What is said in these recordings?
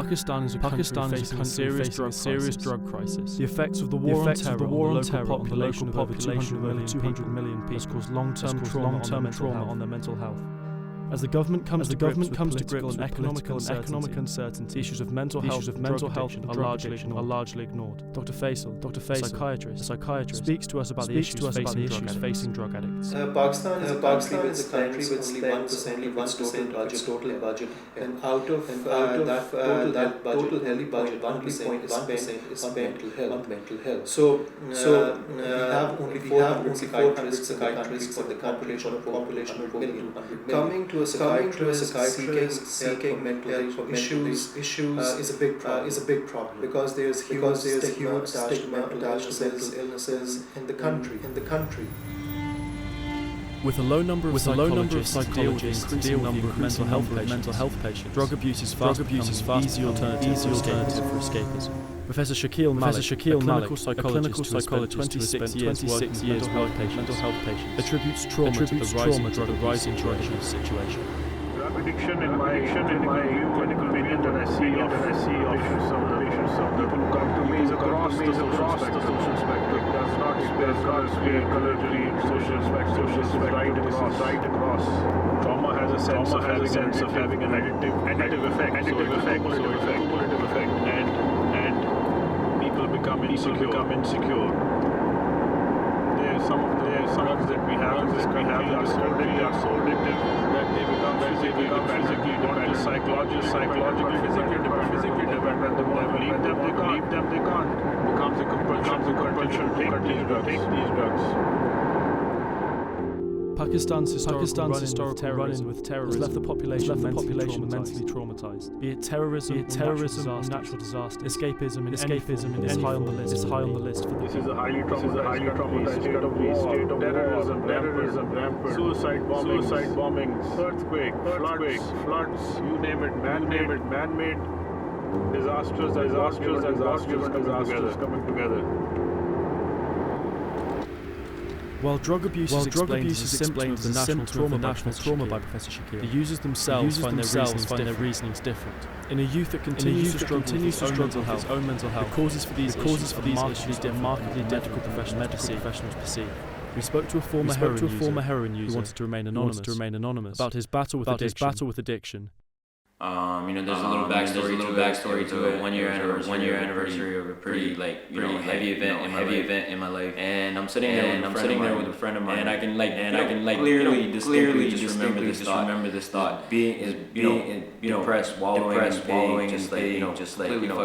Pakistan is a country facing a serious drug crisis. The effects of the war on terror on the local population of over 200 million people has caused long-term trauma on their mental health. As the government comes to grips with economic uncertainty, issues of mental health are largely ignored. Dr. Faisal, a psychiatrist, speaks to us about the issues facing drug addicts. Pakistan is a country with only 1% of its total budget, and out of that total healthy budget, 1% is spent on mental health. So we have only 400 psychiatrists for the population of 200 million. Coming to a psychiatrist seeking mental health issues is a big problem because there's huge stigma attached to mental illnesses in the country. With a low number of psychologists to deal with the increasing number of mental health patients, drug abuse is fast an easy alternative for escapism. Professor Shakil Malik, a clinical psychologist 26 years working mental health patients, attributes trauma to the rising drug abuse situation. Drug addiction, in my clinical opinion, that I see of patients of people who come to me is across the social spectrum. It does not spare color, social spectrum, right across. Trauma has a sense of having an additive effect, cumulative effect, and people become insecure. Some of the that we have in this country are so addictive that they become physically dependent, psychologically, physically dependent. Leave them, they can't. Becomes a compulsion to take these drugs. Pakistan's historical run-in with terror has left the population mentally traumatized. Be it terrorism, natural disaster, escapism, is high on the list. For this is a highly traumatized state of war, terrorism, rampant, suicide bombings, earthquake, floods, you name it, man-made disasters coming together. While drug abuse is explained as the national trauma by Professor Shakil, the users themselves find their reasonings different. In a youth that continues to struggle with its own mental health, the causes for these issues are markedly difficult professionals perceive. We spoke to a former heroin user who wanted to remain anonymous about his battle with addiction. There's a little backstory to it. One year anniversary of a pretty heavy event in my life. And I'm sitting there with a friend of mine, and I can clearly just remember this thought. Being depressed, wallowing,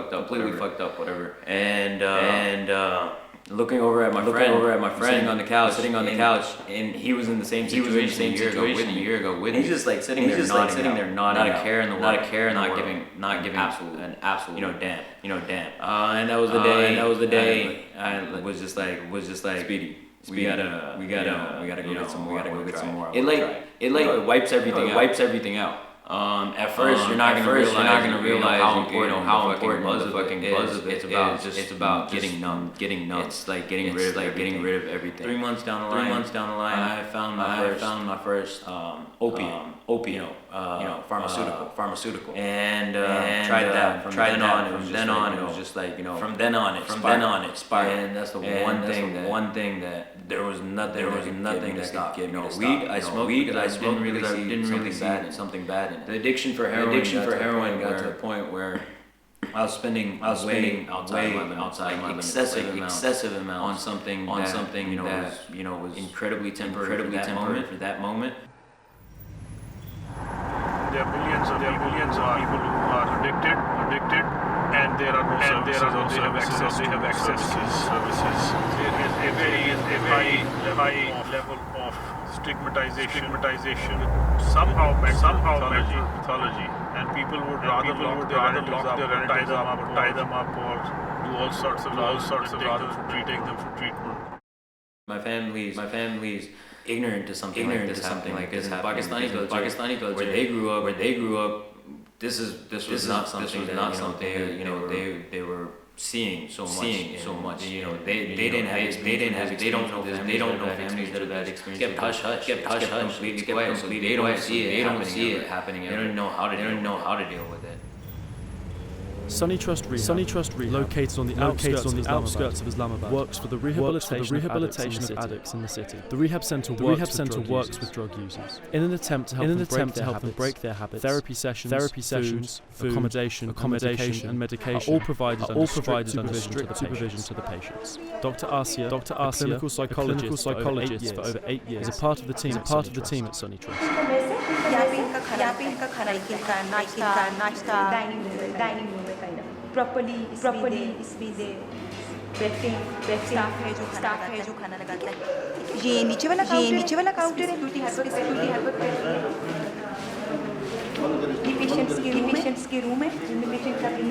completely fucked up, whatever. And looking over at my friend, sitting on the couch, and he was in the same situation a year ago with me. He's just sitting there nodding, not a care in the world, not giving absolute damn. And that was the day. I was just like Speedy. We gotta go get some more. It wipes everything out. At first, you're not gonna realize how important the fucking buzz of it is. It's about getting numb. It's like getting rid of everything. 3 months down the line, I found my first opium, pharmaceutical, and tried that. From then on, it was just like from then on it spiraled. And that's the one thing that there was nothing that could get me to stop. Weed, I smoked because I didn't really see something bad in it. The addiction for heroin got to a point where I was spending outside my excessive amount on something that was incredibly temporary for that moment. There are millions of people who are addicted, and there are no services. They have access to services. There is a very high level of stigmatization, somehow mental pathology, and people would rather lock their relatives up, tie them up, or do all sorts of rather take them for treatment. My family's ignorant to something like this happening. Pakistani culture, where they grew up, this was not something they were seeing so much. They don't know families that have had experience. Kept hush, completely quiet. So they don't see it happening. They don't know how to deal with it. Sunny Trust Rehab, located on the outskirts of Islamabad, works for the rehabilitation of addicts in the city. The rehab centre works with drug users in an attempt to help them break their habits. Therapy sessions, food, accommodation, and medication are all provided under strict supervision to the patients. Dr. Asia, a clinical psychologist for over 8 years, is a part of the team at Sunny Trust. यहाँ पे इनका खाना नाश्ता dining room में kind of properly इसमें दे staff है जो खाना लगाता है। ये नीचे वाला काउंटर है ड्यूटी हेल्पर ये पेशेंट्स के रूम है पेशेंट का भी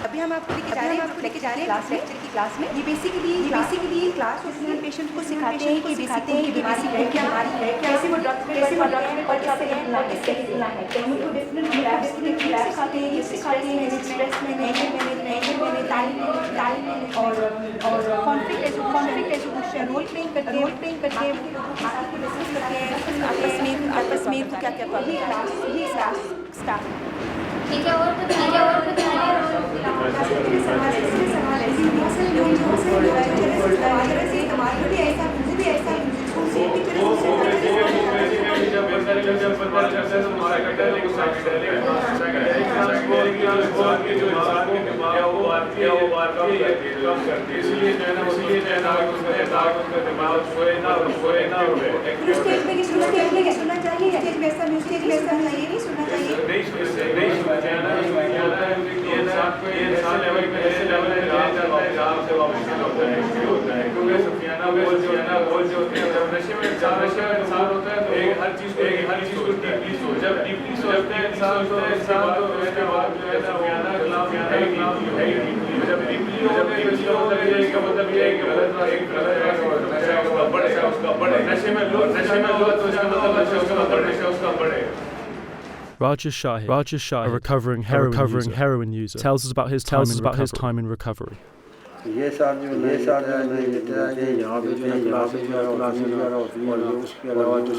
अभी हम आपको लेके जा रहे हैं लेक्चर की क्लास में। ये बेसिकली क्लास उसमें पेशेंट को सिखाते हैं कि बीमारी है क्या कैसे वो डॉक्टर में पढ़ जाते हैं और किससे कितना है तो हम उनको डिफरेंट लैब्स की सिखाते हैं स्ट्रेस मैनेजमेंट टाइम और कॉन्फ्लिक्ट रेजोल्यूशन रोल प्लेइंग करके आपस में क्या प्रॉब्लम ये क्लास स्टार्ट ठीक है और हर चीज को डीपली जब डीपली सोचते हैं इंसान तो उसके बाद जो है ना जब डीपली होता है इसका मतलब ये है कि उसका बड़े नशे में लो तो इसका मतलब उसका बड़े। Rajesh Shahid, a recovering heroin user, tells us about his time in recovery. ये साल जो यहाँ पे जो है और उसके अलावा जो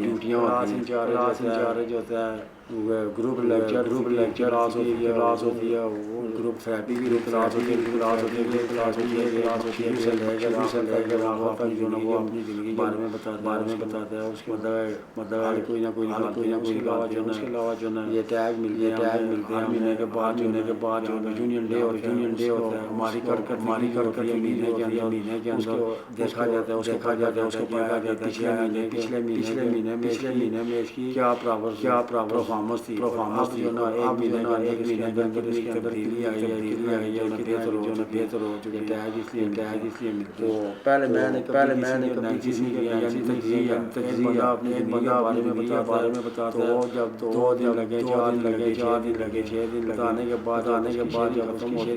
ड्यूटियाँ जो होता है ग्रुप लेक्चर क्लास होती है वो ग्रुप थेरेपी की क्लास होती है क्लास होती है वहाँ पर जो ना वो अपनी ज़िंदगी बारे में बताता है उसके मतलब कोई ना कोई उसके अलावा जो ना ये टैग मिलते हैं महीने के बाद जो यूनियन डे होता है हमारी कर महीने के अंदर देखा जाता है उसको पढ़ा जाता है पिछले महीने में इसकी क्या परफॉर्मेंस थी जो ना एक महीने के अंदर इसके अंदर तब्दीली आई है बेहतर हो जो टैग इसलिए तो पहले मैंने कभी किसी बंदा अपने बारे में बताता है जब 2 दिन लगे 4 दिन लगे 6 दिन बताने के बाद जब खत्म होती है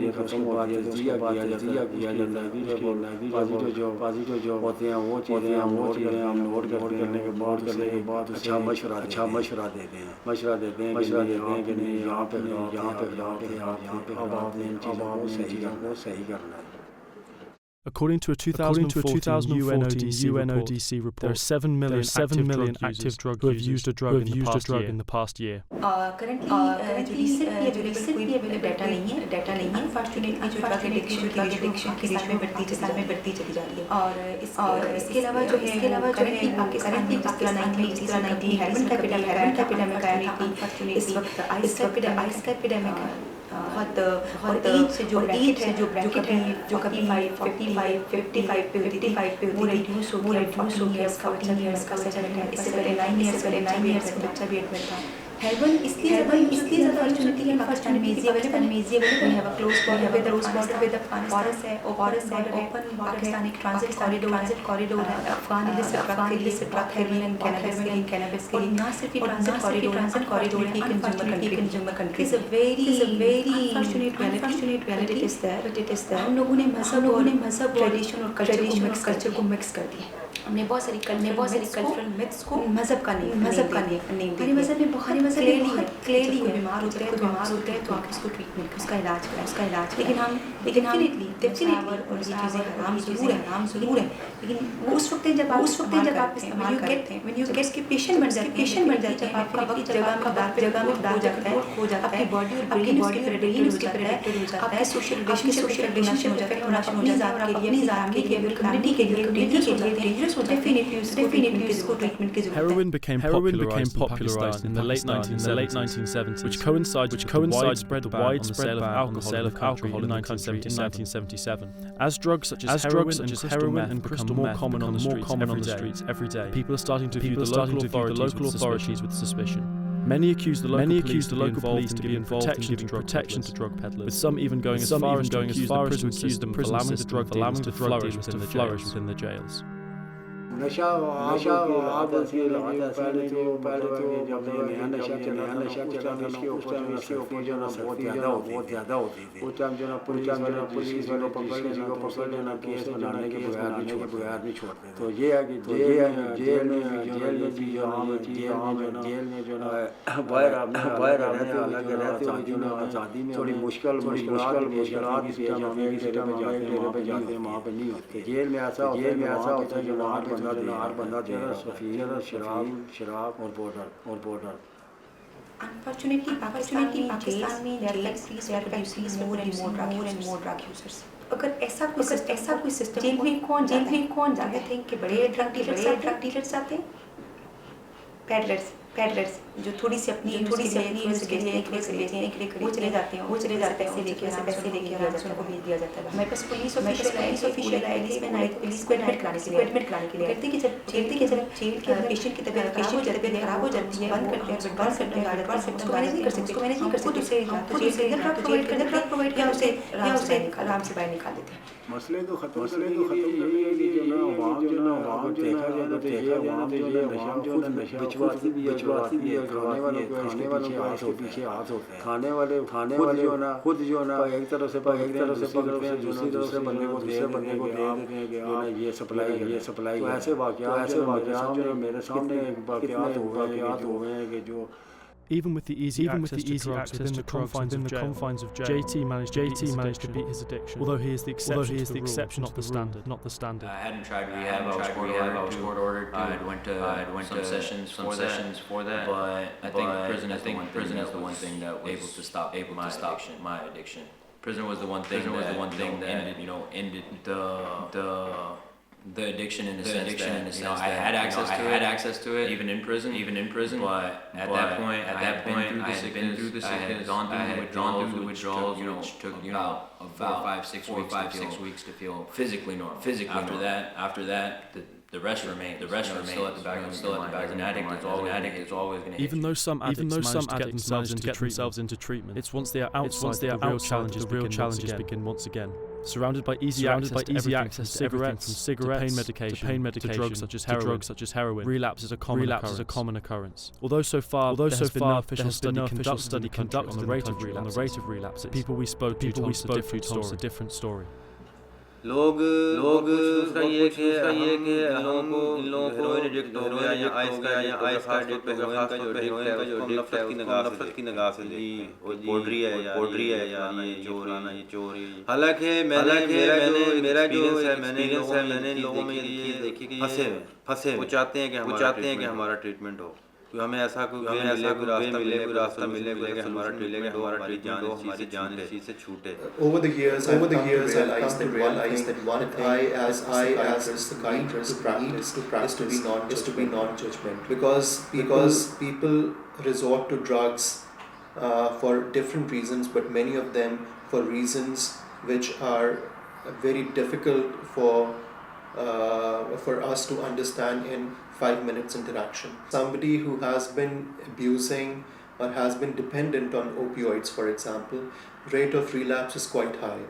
किया जाता है जो होते हैं वो चीज़ें हम नोट करने के बाद अच्छा मशवरा देते हैं कि नहीं यहाँ पे अब आपने इन चीज़ों को सही करना है। According to a 2014 UNODC report, there are 7 million active drug users who have used a drug in the past year. Currently, recently data नहीं है. Unfortunately, जो drug addiction की रेशो में बढ़ती चली जा रही है. और इसके अलावा जो है currently पाकिस्तान में जिस तरह 19 हेरोइन का एपिडेमिक आया था, इस वक्त आइस का एपिडेमिक है. बहुत एज से जो ब्रैकेट है जो कभी 55 पे वो रिड्यूस हो गया उसका 14 इयर्स का बच्चा है. इससे पहले 9 इयर्स का बच्चा भी एडमिट था. हेरोइन इसलिए ज़्यादा अपॉर्चुनिटी है पाकिस्तान में easy available we have a close border with Afghanistan open Pakistan एक ट्रांजिट कॉरिडोर है. Afghan illicit drug heroin cannabis के लिए ना सिर्फ ट्रांजिट कॉरिडोर की consumer country is a very unfortunate reality is there. हम लोगों ने मजहब ट्रेडिशन और कल्चर को मिक्स कर दिया. हमने बहुत सारी कल्चरल मिथ्स को मजहब का नहीं हमारे मजहब में बहुत क्लियरली बीमार होते हैं तो आप उसको ट्रीटमेंट उसका इलाज लेकिन हम डेफिनेटली डेफिनेटली और ये चीज़ें हराम ज़रूर है लेकिन वो उस वक्त जब आप इस्तेमाल करते हैं व्हेन यू गेट के पेशेंट बन जाते हैं जब आपका वक्त जगह में हो जाता है आपकी बॉडी और ब्रेन उसके प्रेडिक्टेड हो जाता है सोशल रिलेशनशिप इफेक्ट होना शुरू हो जाता है आपके लिए कम्युनिटी के लिए डेंजरस हो जाता है डेफिनेटली इसको ट्रीटमेंट की जरूरत है। Heroin became popularized in the late 1970s, which coincided with the widespread ban on the sale of alcohol in the country in 1977. As drugs such as heroin and crystal meth become more common on the streets every day, people are starting to view the local authorities with suspicion. Many accuse the local police to be involved in giving protection to drug peddlers, with some even going as far as to accuse the prison system of allowing the drug dealers to flourish within the jails. नशा आदत से पहले तो जब नया नशा चला था इसके ऊपर जो ना बहुत ज़्यादा होती थी। उस टाइम जो ना पुलिस वालों पकड़ लेना केस बनाने के बगैर नहीं छोड़ते। तो ये है कि जेल में भी जो ना बाहर रहते हुए जो ना आज़ादी में थोड़ी मुश्किलात पे जाते हैं वहाँ पे नहीं होते। जेल में ऐसा होता है जो हर बंदा सफीर शराब और बॉर्डर Unfortunately, Pakistan में there are more and more drug users. अगर ऐसा कोई सिस्टम जेल में कौन जाते थे कि बड़े ड्रग डीलर्स आते हैं पैडलर्स जो थोड़ी सी अपनी यूज़ के लिए वो चले जाते हैं पैसे लेके उनको भेज दिया जाता है। हमारे पास पुलिस ऑफिशियल पुलिस को एडमिट कराने के लिए कहते कि जब जेल के पेशेंट की तबीयत खराब हो जाती है बंद करते हैं उसको मैनेज नहीं कर सकते खुद उसे ड्रग प्रोवाइड या उसे आराम से बाहर निकाल देते हैं। मसले तो खत्म ये जो ना वहाँ देखा जाए तो नशा बिचवाती भी है खाने वालों के पीछे हाथ होते हैं खाने वाले जो ना खुद जो ना एक तरफ से पकड़ते हैं दूसरी तरफ से बंदे को दे देते हैं कि ये सप्लाई ऐसे वाक़यात जो मेरे सामने वाक़यात हुए हैं कि जो Even with the easy access to drugs within the confines of jail, JT managed to beat his addiction, although he is the exception, not the standard. I hadn't tried rehab. I was court ordered. I went to some sessions for that. But I think prison is the one thing that was able to stop my addiction. Prison was the one thing that ended the addiction in the sense that I had access to it even in prison. But at that point, I had been through the sickness. I had gone through the withdrawals, which took about 4-5-6 weeks to feel physically normal. After that, the rest remains. Still at the back. As an addict, it's always going to. Even though some addicts manage to get themselves into treatment, it's once they are outside the real challenges begin once again. Surrounded by easy access to everything from cigarettes to pain medication to drugs such as heroin, relapse is a common occurrence. Although so far there has been no official study conducted on the rate of relapses, people we spoke to told us a different story. लोग दूसरा ये कि इन लोगों को heroin addict हो गया या ice का एडिक्ट हो गया का जो नफरत की निगाह से ली पोड्री है या ये चोरी हालांकि मेरा जो मैंने लोगों में ये देखी कि फंसे वो चाहते हैं कि हमारा ट्रीटमेंट हो हमें ऐसा कोई रास्ता मिले कि हमारा ट्रीटमेंट हो हमारी जान इस चीज़ से छूटे। Over the years, I realized that one thing as a psychiatrist to practice to be non-judgmental because people resort to drugs for different reasons, but many of them for reasons which are very difficult for us to understand in 5 minutes interaction. Somebody who has been abusing or has been dependent on opioids, for example, rate of relapse is quite high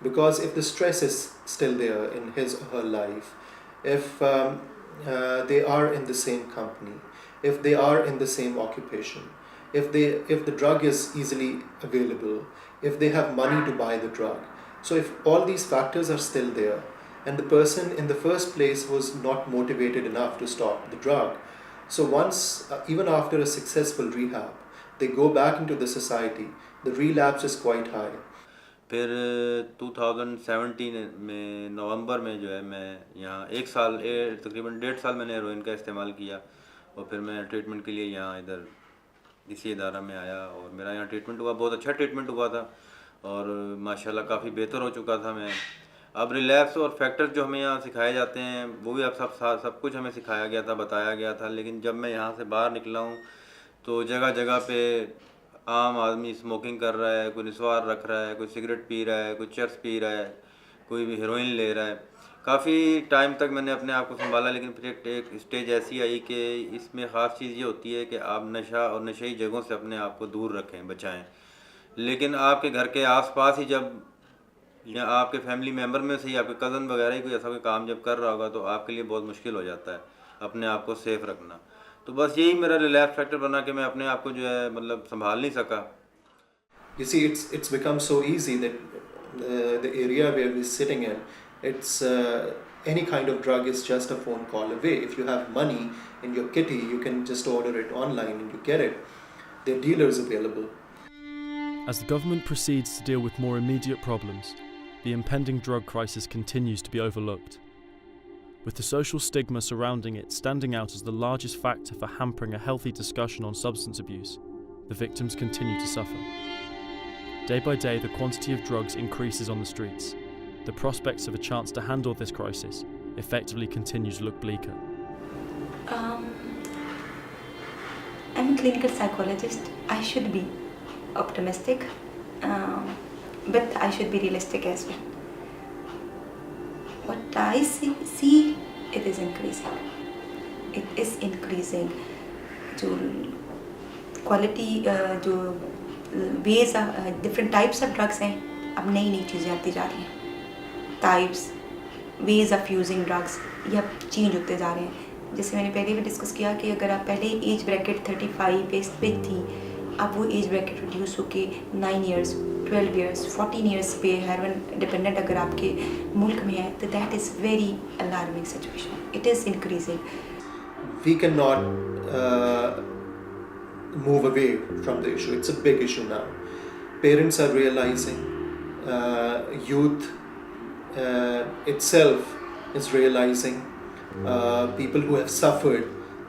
because if the stress is still there in his or her life, if they are in the same company, if they are in the same occupation, if the drug is easily available, if they have money to buy the drug, so if all these factors are still there and the person in the first place was not motivated enough to stop the drug, so once even after a successful rehab they go back into the society, the relapse is quite high. फिर 2017 में नवंबर में जो है मैं यहाँ तकरीबन 1.5 साल मैंने हेरोइन का इस्तेमाल किया और फिर मैं ट्रीटमेंट के लिए यहाँ इधर इसी इदारा में आया और मेरा यहाँ ट्रीटमेंट हुआ, बहुत अच्छा ट्रीटमेंट हुआ था और माशाल्लाह काफ़ी बेहतर हो चुका था मैं। अब रिलैप्स और फैक्टर्स जो हमें यहाँ सिखाए जाते हैं वो भी अब सब कुछ हमें सिखाया गया था, बताया गया था, लेकिन जब मैं यहाँ से बाहर निकला हूँ तो जगह जगह पे आम आदमी स्मोकिंग कर रहा है, कोई निस्वार रख रहा है, कोई सिगरेट पी रहा है, कोई चर्स पी रहा है, कोई भी हेरोइन ले रहा है। काफ़ी टाइम तक मैंने अपने आप को संभाला, लेकिन फिर एक स्टेज ऐसी आई कि इसमें ख़ास चीज़ ये होती है कि आप नशा और नशेई जगहों से अपने आप को दूर रखें, बचाएं। लेकिन आपके घर के आसपास ही जब या आपके फैमिली मेम्बर में से ही आपके कज़न वगैरह ही कोई ऐसा कोई काम जब कर रहा होगा तो आपके लिए बहुत मुश्किल हो जाता है अपने आप को सेफ़ रखना। तो बस यही मेरा रिलैप्स फैक्टर बना कि मैं अपने आप को जो है मतलब संभाल नहीं सका। You see, it's become so easy that the area where we're sitting in, it's any kind of drug is just a phone call away. If you have money in your kitty, you can just order it online and you get it. There are dealers available. As the government proceeds to deal with more immediate problems, the impending drug crisis continues to be overlooked, with the social stigma surrounding it standing out as the largest factor for hampering a healthy discussion on substance abuse. The victims continue to suffer. Day by day, the quantity of drugs increases on the streets. The prospects of a chance to handle this crisis effectively continue to look bleaker. I'm a clinical psychologist. I should be optimistic, but I should be realistic as well. What I see, it is increasing. It is increasing. जो quality, जो ways of different types of drugs हैं, अब नई चीज़ें आती जा रही हैं. Types, ways of using drugs, ये अब चेंज होते जा रहे हैं. जैसे मैंने पहले भी डिस्कस किया कि अगर आप पहले एज ब्रैकेट 35 पे थी, अब वो एज ब्रैकेट रिड्यूस होके 9 years, 12 years, 14 years पे हेरोइन डिपेंडेंट अगर आपके मुल्क में है तो that is very alarming situation. It is increasing. We cannot move away from the issue. It's a big issue now. Parents are realizing, youth itself is realizing, people who have suffered,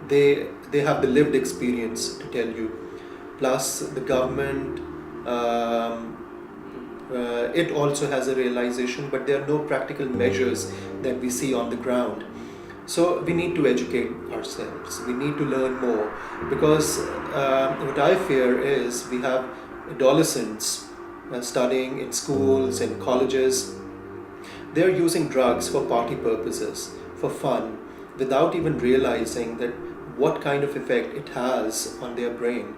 they have the lived experience to tell you. Plus the government, it also has a realization, but there are no practical measures that we see on the ground. So we need to educate ourselves. We need to learn more, because what I fear is we have adolescents studying in schools and colleges. They are using drugs for party purposes, for fun, without even realizing that what kind of effect it has on their brain.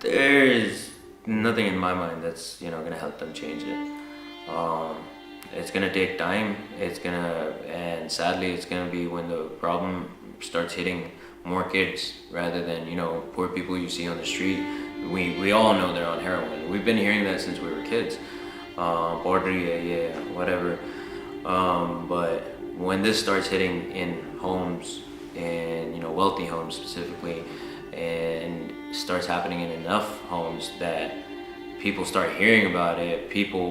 There's nothing in my mind that's going to help them change it. It's going to take time. And sadly, it's going to be when the problem starts hitting more kids rather than poor people you see on the street. We all know they're on heroin. We've been hearing that since we were kids. Whatever. But when this starts hitting in homes, and wealthy homes specifically, and starts happening in enough homes that people start hearing about it, people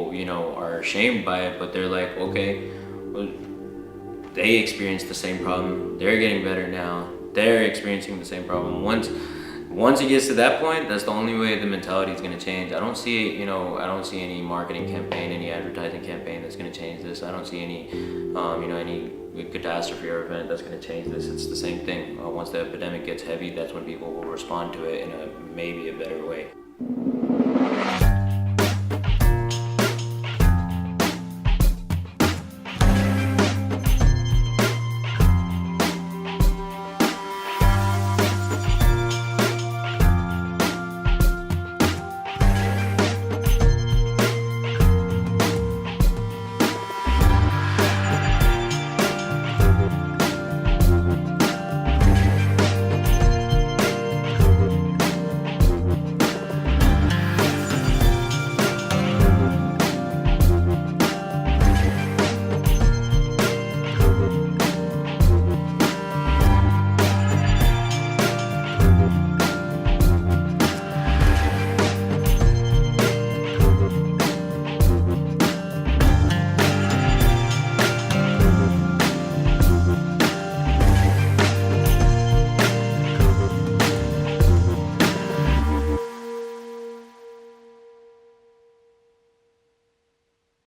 are ashamed by it, but they're like, okay, well, they experienced the same problem, they're getting better now, they're experiencing the same problem. Once it gets to that point, that's the only way the mentality is going to change. I don't see any marketing campaign, any advertising campaign that's going to change this. I don't see any any catastrophe or event that's going to change this. It's the same thing. Once the epidemic gets heavy, that's when people will respond to it in maybe a better way.